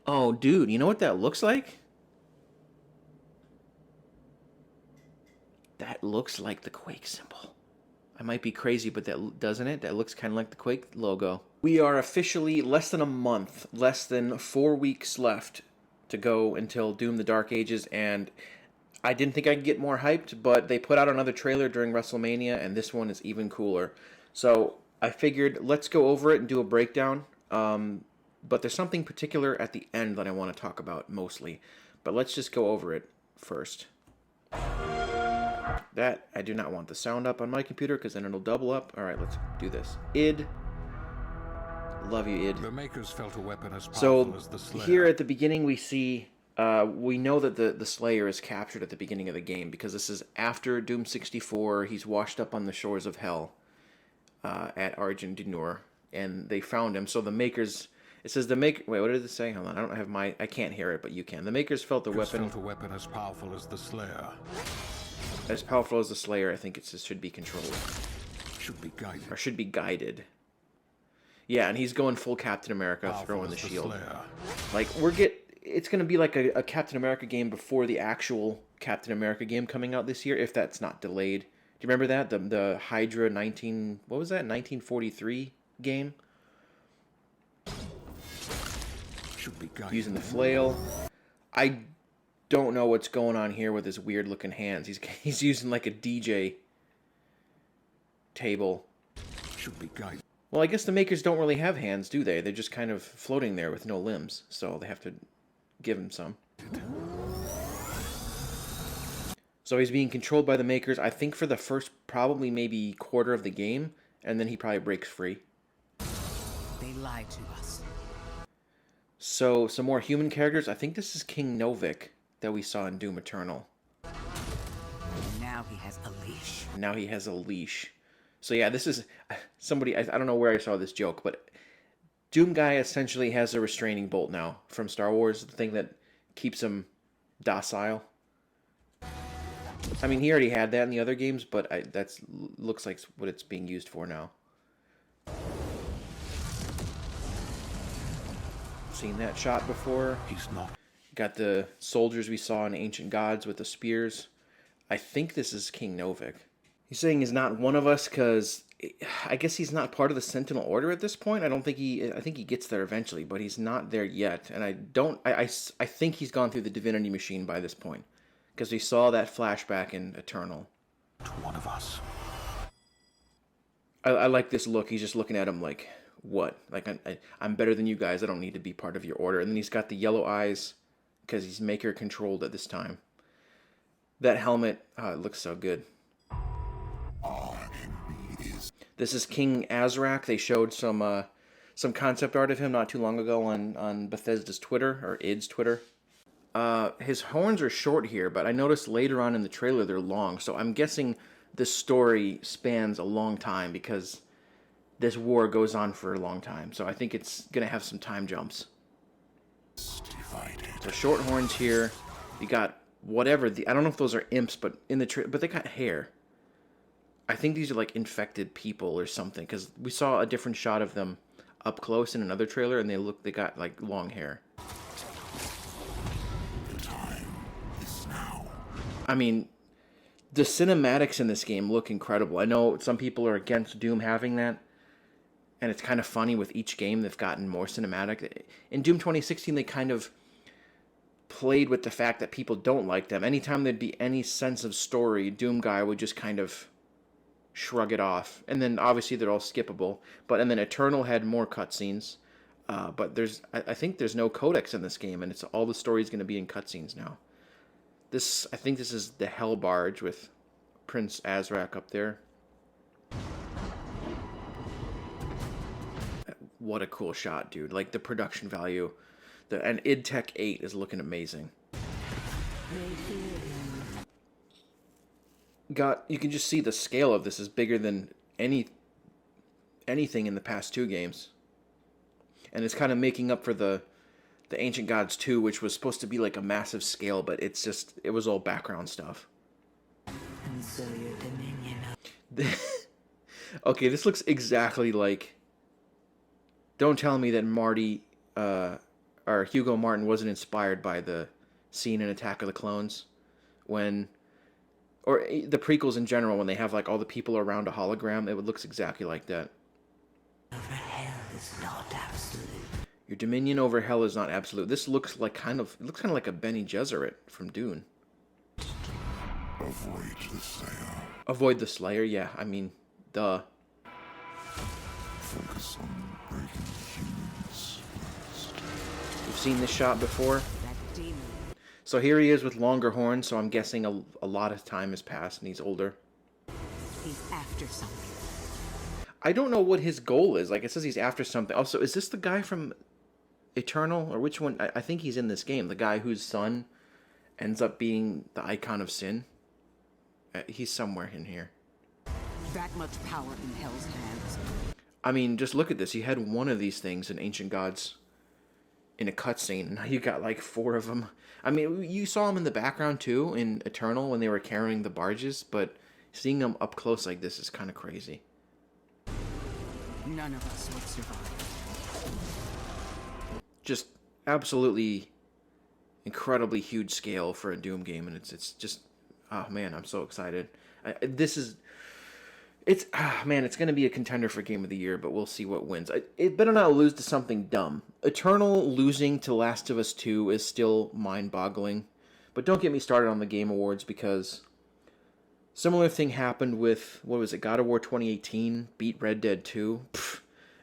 Oh, dude, you know what that looks like? That looks like the Quake symbol. I might be crazy, but that doesn't it? That looks kind of like the Quake logo. We are officially less than a month, less than 4 weeks left to go until Doom: The Dark Ages, and I didn't think I'd get more hyped, but they put out another trailer during WrestleMania, and this one is even cooler. So I figured let's go over it and do a breakdown. But there's something particular at the end that I want to talk about mostly. But let's just go over it first. That, I do not want the sound up on my computer because then it'll double up. Alright, let's do this. Id. Love you, Id. The makers felt a weapon as powerful So, as the Slayer. here at the beginning we see, we know that the Slayer is captured at the beginning of the game because this is after Doom 64. He's washed up on the shores of hell at Argent du Nord, and they found him. So the makers... It says the make. Wait, what did it say? Hold on, I don't have my. I can't hear it, but you can. The makers felt the weapon. Felt a weapon as powerful as the Slayer. As powerful as the Slayer, I think it says should be controlled. Should be guided. Or should be guided. Yeah, and he's going full Captain America, Powerful throwing the as shield. Slayer. Like it's gonna be like a Captain America game before the actual Captain America game coming out this year, if that's not delayed. Do you remember that the Hydra 1943 game? Should be guided. Using the flail. I don't know what's going on here with his weird looking hands. He's using like a DJ table. Should be guided. Well, I guess the makers don't really have hands, do they? They're just kind of floating there with no limbs, so they have to give him some. So he's being controlled by the makers, I think, for the first probably maybe quarter of the game, and then he probably breaks free. They lied to us. So, some more human characters. I think this is King Novik that we saw in Doom Eternal. Now he has a leash. Now he has a leash. So yeah, this is somebody, I don't know where I saw this joke, but Doom Guy essentially has a restraining bolt now from Star Wars, the thing that keeps him docile. I mean, he already had that in the other games, but that's looks like what it's being used for now. Seen that shot before. He's not. Got the soldiers we saw in Ancient Gods with the spears. I think this is King Novik. He's saying he's not one of us because I guess he's not part of the Sentinel Order at this point. I think he gets there eventually, but he's not there yet. And I think he's gone through the Divinity Machine by this point because we saw that flashback in Eternal. One of us. I like this look. He's just looking at him like, what? Like, I'm better than you guys. I don't need to be part of your order. And then he's got the yellow eyes because he's maker controlled at this time. That helmet, it looks so good. This is King Azrak. They showed some concept art of him not too long ago on Bethesda's Twitter, or id's Twitter. His horns are short here, but I noticed later on in the trailer they're long. So I'm guessing this story spans a long time because this war goes on for a long time. So I think it's going to have some time jumps. So short horns here. You got whatever. I don't know if those are imps, but but they got hair. I think these are like infected people or something, because we saw a different shot of them up close in another trailer, and they got like long hair. The time is now. I mean, the cinematics in this game look incredible. I know some people are against Doom having that, and it's kind of funny with each game they've gotten more cinematic. In Doom 2016, they kind of played with the fact that people don't like them. Anytime there'd be any sense of story, Doom Guy would just kind of shrug it off, and then obviously they're all skippable. And then Eternal had more cutscenes, but I think there's no codex in this game, and it's all the story's going to be in cutscenes now. I think this is the Hell Barge with Prince Azrak up there. What a cool shot, dude! Like the production value, and id Tech 8 is looking amazing. You can just see the scale of this is bigger than anything in the past two games. And it's kind of making up for the Ancient Gods 2, which was supposed to be like a massive scale, but it was all background stuff. And so your dominion. Okay, this looks exactly like... Don't tell me that Marty or Hugo Martin wasn't inspired by the scene in Attack of the Clones when, or the prequels in general, when they have like all the people around a hologram. It looks exactly like that. Over hell is not absolute. Your dominion over hell is not absolute. This looks like it looks kind of like a Bene Gesserit from Dune. Avoid the Slayer. Avoid the Slayer, yeah. I mean, duh. Focus on breaking humans first. We've seen this shot before. That demon. So here he is with longer horns, so I'm guessing a lot of time has passed and he's older. He's after something. I don't know what his goal is. Like, it says he's after something. Also, is this the guy from Eternal? Or which one? I think he's in this game. The guy whose son ends up being the icon of sin. He's somewhere in here. That much power in hell's hands. I mean, just look at this. You had one of these things in Ancient Gods in a cutscene, and now you got like 4 of them. I mean, you saw them in the background too in Eternal when they were carrying the barges, but seeing them up close like this is kind of crazy. None of us would survive. Just absolutely incredibly huge scale for a Doom game, and it's just, oh man, I'm so excited. It's going to be a contender for Game of the Year, but we'll see what wins. It better not lose to something dumb. Eternal losing to Last of Us 2 is still mind-boggling, but don't get me started on the Game Awards, because similar thing happened with, what was it, God of War 2018 beat Red Dead 2,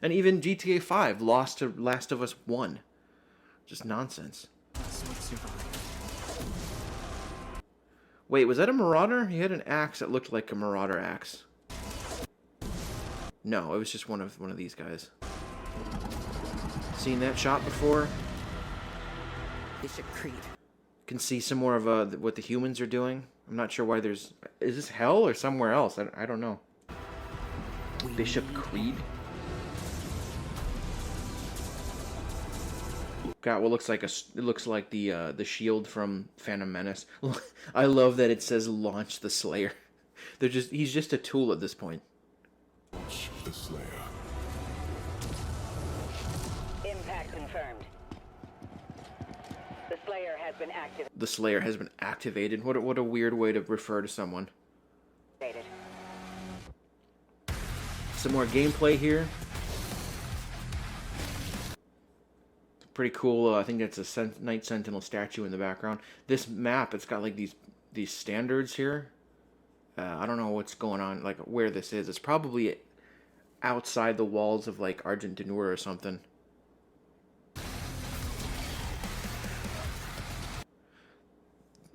and even GTA 5 lost to Last of Us 1. Just nonsense. Us would survive. Wait, was that a Marauder? He had an axe that looked like a Marauder axe. No, it was just one of these guys. Seen that shot before? Bishop Creed. Can see some more of what the humans are doing. I'm not sure why there's... Is this hell or somewhere else? I don't know. Bishop Creed? Got what looks like it looks like the shield from Phantom Menace. I love that it says launch the Slayer. He's just a tool at this point. Launch the Slayer. Impact confirmed. The Slayer has been activated. The Slayer has been activated. What a weird way to refer to someone. Some more gameplay here. Pretty cool. I think that's a Night Sentinel statue in the background. This map, it's got like these standards here. I don't know what's going on, like where this is. It's probably outside the walls of like Argent Denur or something.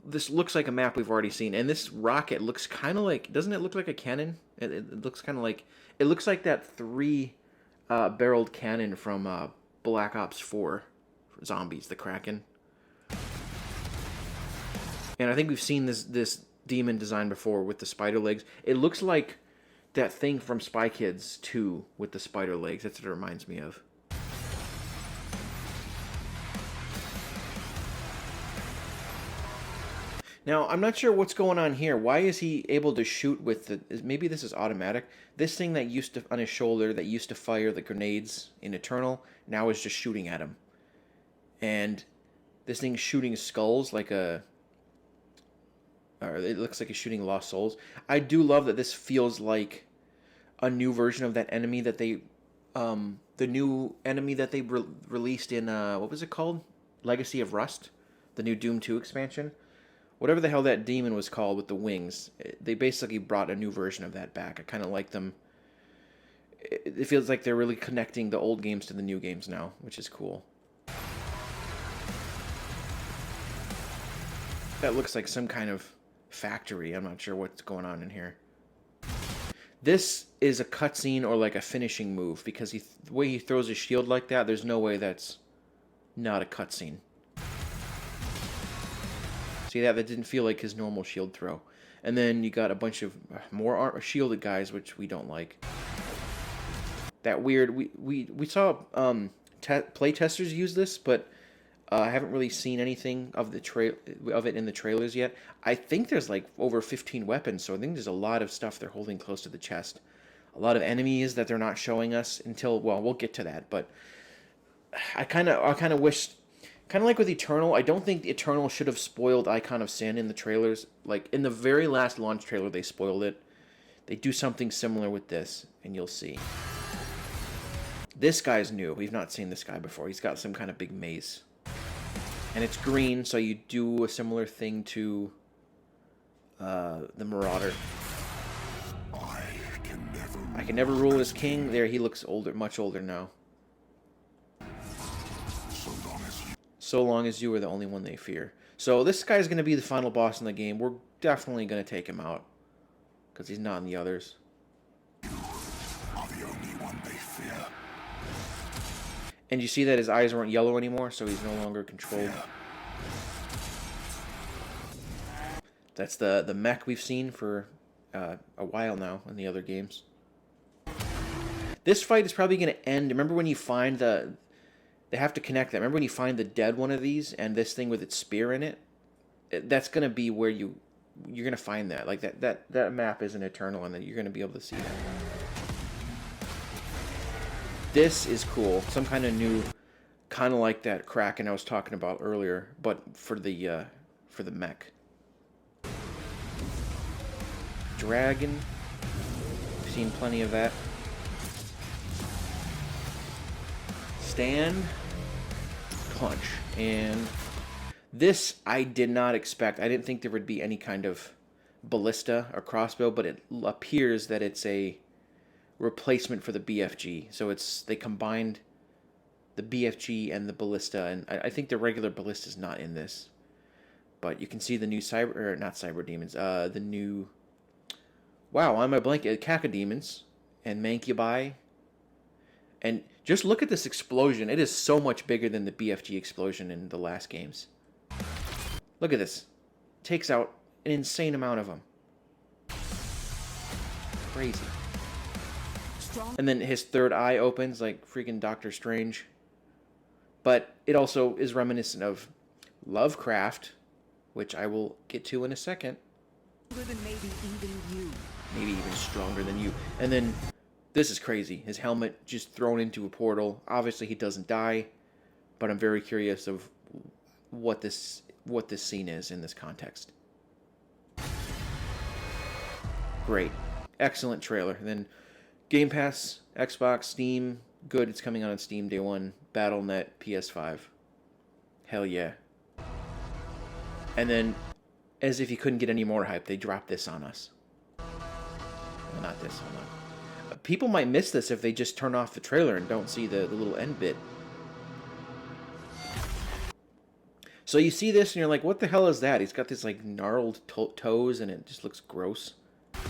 This looks like a map we've already seen, and this rocket looks kind of like, doesn't it look like a cannon? It looks kind of like, it looks like that 3-barreled cannon from Black Ops 4 Zombies, the Kraken. And I think we've seen this demon design before with the spider legs. It looks like that thing from Spy Kids 2 with the spider legs. That's what it reminds me of. Now, I'm not sure what's going on here. Why is he able to shoot with the... Maybe this is automatic. This thing that used to... On his shoulder that used to fire the grenades in Eternal now is just shooting at him. And this thing's shooting skulls like a... Or it looks like it's shooting lost souls. I do love that this feels like a new version of that enemy that they... the new enemy that they released in... what was it called? Legacy of Rust? The new Doom 2 expansion? Whatever the hell that demon was called with the wings, they basically brought a new version of that back. I kind of like them. It feels like they're really connecting the old games to the new games now, which is cool. That looks like some kind of factory. I'm not sure what's going on in here. This is a cutscene or like a finishing move, because the way he throws his shield like that, there's no way that's not a cutscene. See that? That didn't feel like his normal shield throw. And then you got a bunch of more shielded guys, which we don't like. That weird... We saw play testers use this, but I haven't really seen anything of it in the trailers yet. I think there's like over 15 weapons, so I think there's a lot of stuff they're holding close to the chest. A lot of enemies that they're not showing us until... Well, we'll get to that, but I kind of wish... Kind of like with Eternal, I don't think Eternal should have spoiled Icon of Sin in the trailers. Like, in the very last launch trailer, they spoiled it. They do something similar with this, and you'll see. This guy's new. We've not seen this guy before. He's got some kind of big mace. And it's green, so you do a similar thing to the Marauder. I can never rule as king. There, he looks older, much older now. So long as you are the only one they fear. So this guy's going to be the final boss in the game. We're definitely going to take him out. Because he's not in the others. You are the only one they fear. And you see that his eyes weren't yellow anymore, so he's no longer controlled. That's the mech we've seen for a while now in the other games. This fight is probably going to end. Remember when you find the... They have to connect that. Remember when you find the dead one of these and this thing with its spear in it? That's going to be where you're going to find that. Like that map isn't eternal, and then you're going to be able to see that. This is cool. Some kind of new, kind of like that Kraken I was talking about earlier, but for the mech. Dragon. We've seen plenty of that. Stand, punch, and this I did not expect. I didn't think there would be any kind of ballista or crossbow, but it appears that it's a replacement for the BFG. So they combined the BFG and the ballista, and I think the regular ballista is not in this. But you can see the new not cyber demons, the new, wow, on my blanket, cacodemons and mancubi. And just look at this explosion. It is so much bigger than the BFG explosion in the last games. Look at this. Takes out an insane amount of them. Crazy. And then his third eye opens like freaking Doctor Strange. But it also is reminiscent of Lovecraft, which I will get to in a second. Maybe even stronger than you. And then... This is crazy. His helmet just thrown into a portal. Obviously, he doesn't die, but I'm very curious of what this scene is in this context. Great. Excellent trailer. And then Game Pass, Xbox, Steam. Good, it's coming out on Steam day one. Battle.net, PS5. Hell yeah. And then, as if you couldn't get any more hype, they dropped this on us. Well, not this, hold on. People might miss this if they just turn off the trailer and don't see the little end bit. So you see this and you're like, what the hell is that? He's got this like gnarled toes and it just looks gross. And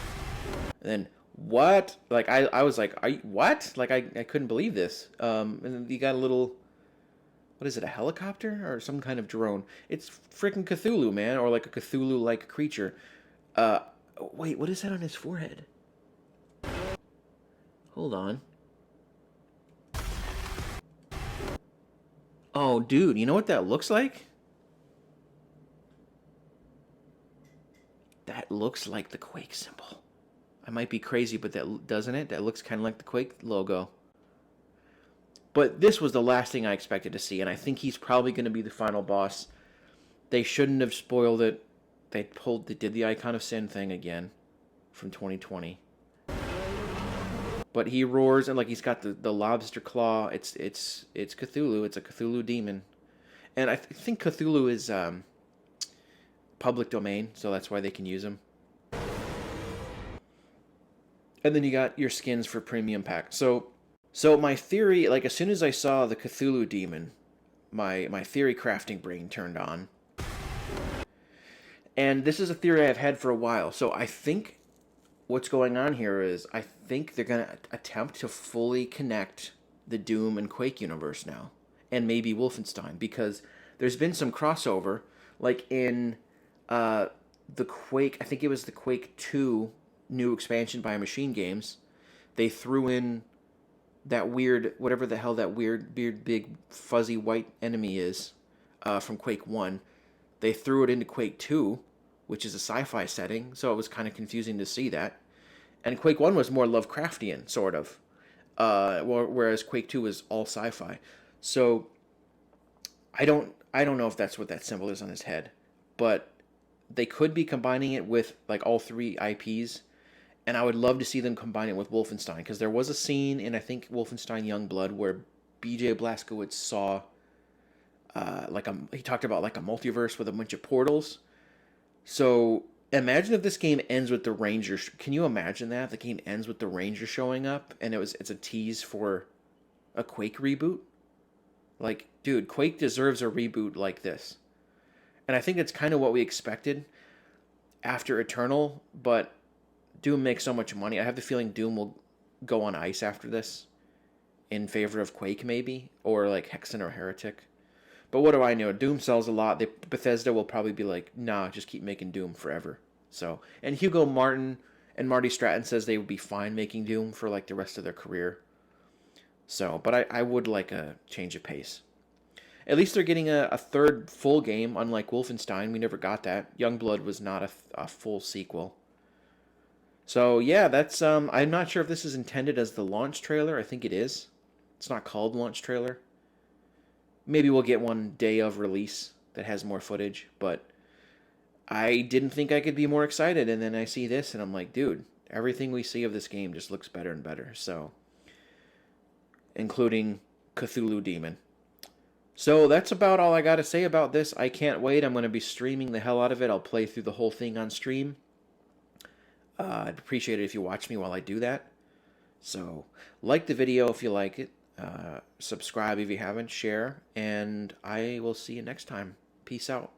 then, what? Like, I was like, what? Like, I couldn't believe this. And then you got a little, what is it, a helicopter? Or some kind of drone? It's freaking Cthulhu, man. Or like a Cthulhu-like creature. Wait, what is that on his forehead? Hold on. Oh, dude, you know what that looks like? That looks like the Quake symbol. I might be crazy, but doesn't it? That looks kind of like the Quake logo. But this was the last thing I expected to see, and I think he's probably going to be the final boss. They shouldn't have spoiled it. They did the Icon of Sin thing again from 2020. But he roars, and like he's got the lobster claw. It's Cthulhu. It's a Cthulhu demon, and I think Cthulhu is public domain, so that's why they can use him. And then you got your skins for premium pack. So my theory, like as soon as I saw the Cthulhu demon, my theory crafting brain turned on. And this is a theory I've had for a while. So I think what's going on here is I think they're going to attempt to fully connect the Doom and Quake universe now. And maybe Wolfenstein, because there's been some crossover, like in the Quake, I think it was the Quake 2 new expansion by Machine Games. They threw in that weird, whatever the hell that weird, big, fuzzy white enemy is from Quake 1. They threw it into Quake 2, which is a sci-fi setting, so it was kind of confusing to see that. And Quake 1 was more Lovecraftian, sort of, whereas Quake 2 was all sci-fi. So I don't know if that's what that symbol is on his head, but they could be combining it with like all three IPs, and I would love to see them combine it with Wolfenstein, because there was a scene in, I think, Wolfenstein Youngblood where BJ Blazkowicz saw he talked about like a multiverse with a bunch of portals. So imagine if this game ends with the Rangers. Can you imagine that the game ends with the Rangers showing up, and it's a tease for a Quake reboot? Like, dude, Quake deserves a reboot like this. And I think that's kind of what we expected after Eternal, but Doom makes so much money. I have the feeling Doom will go on ice after this in favor of Quake, maybe, or like Hexen or Heretic. But what do I know? Doom sells a lot. Bethesda will probably be like, nah, just keep making Doom forever. So, and Hugo Martin and Marty Stratton says they would be fine making Doom for like the rest of their career. So, but I would like a change of pace. At least they're getting a third full game, unlike Wolfenstein. We never got that. Youngblood was not a full sequel. So yeah, that's I'm not sure if this is intended as the launch trailer. I think it is. It's not called launch trailer. Maybe we'll get one day of release that has more footage, but I didn't think I could be more excited, and then I see this and I'm like, dude, everything we see of this game just looks better and better. So, including Cthulhu Demon. So that's about all I got to say about this. I can't wait. I'm going to be streaming the hell out of it. I'll play through the whole thing on stream. I'd appreciate it if you watch me while I do that. So like the video if you like it. Subscribe if you haven't. Share. And I will see you next time. Peace out.